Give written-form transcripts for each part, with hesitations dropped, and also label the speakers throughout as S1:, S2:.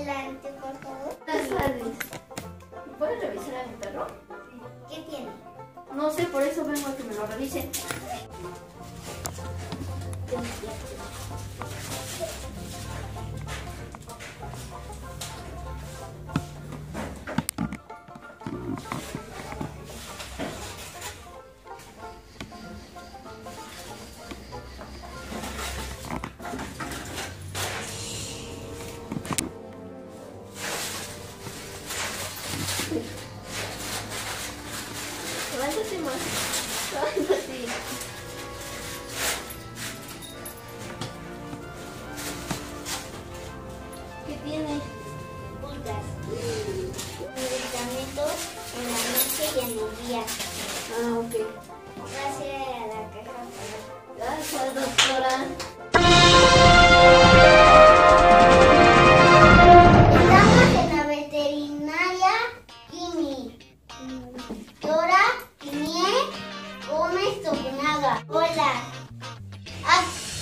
S1: Adelante, por favor.
S2: Buenas tardes. ¿Puedes revisar a mi perro?
S1: ¿Qué tiene?
S2: No sé, por eso vengo a que me lo revisen. Levántate más. Levántate. ¿Qué tiene?
S1: Pulgas. Medicamentos en la noche y en el día.
S2: Ah, ok.
S1: Gracias a la caja fuerte.
S2: Gracias, doctora.
S1: Estamos en la veterinaria Kimi. Dora Inier Gómez Tokunaga. Hola. ¿A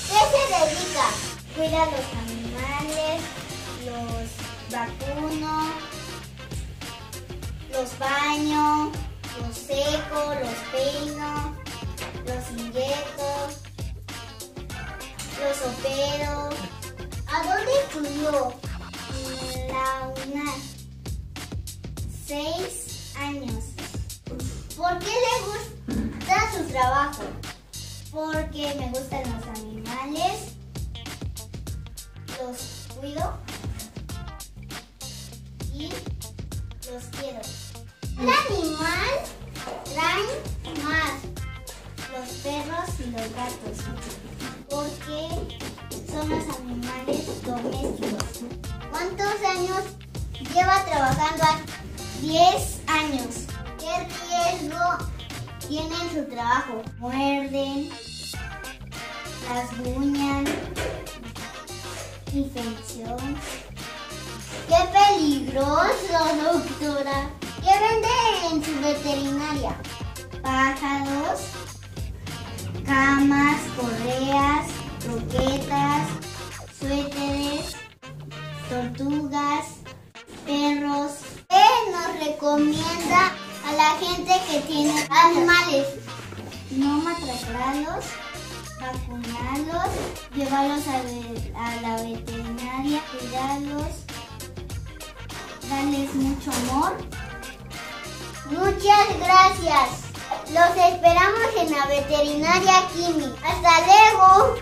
S1: qué se dedica? Cuida a los animales, los vacuno, los baño, los seco, los peino, los inyecto, los opero. ¿A dónde estudió? En la UNAM. 6 años. ¿Por qué le gusta su trabajo? Porque me gustan los animales, los cuido y los quiero. ¿Qué animal traen más? Los perros y los gatos. Porque son los animales domésticos. ¿Cuántos años lleva trabajando aquí? 10 años. ¿Qué riesgo tienen su trabajo? Muerden, rasguñan, infección. ¡Qué peligroso, doctora! ¿Qué vende en su veterinaria? Pájaros, camas, correas, croquetas, suéteres, tortugas, perros. ¿Qué nos recomienda a la gente que tiene animales? No maltratarlos, vacunarlos, llevarlos a la veterinaria, cuidarlos, darles mucho amor. Muchas gracias. Los esperamos en la veterinaria Kimi. ¡Hasta luego!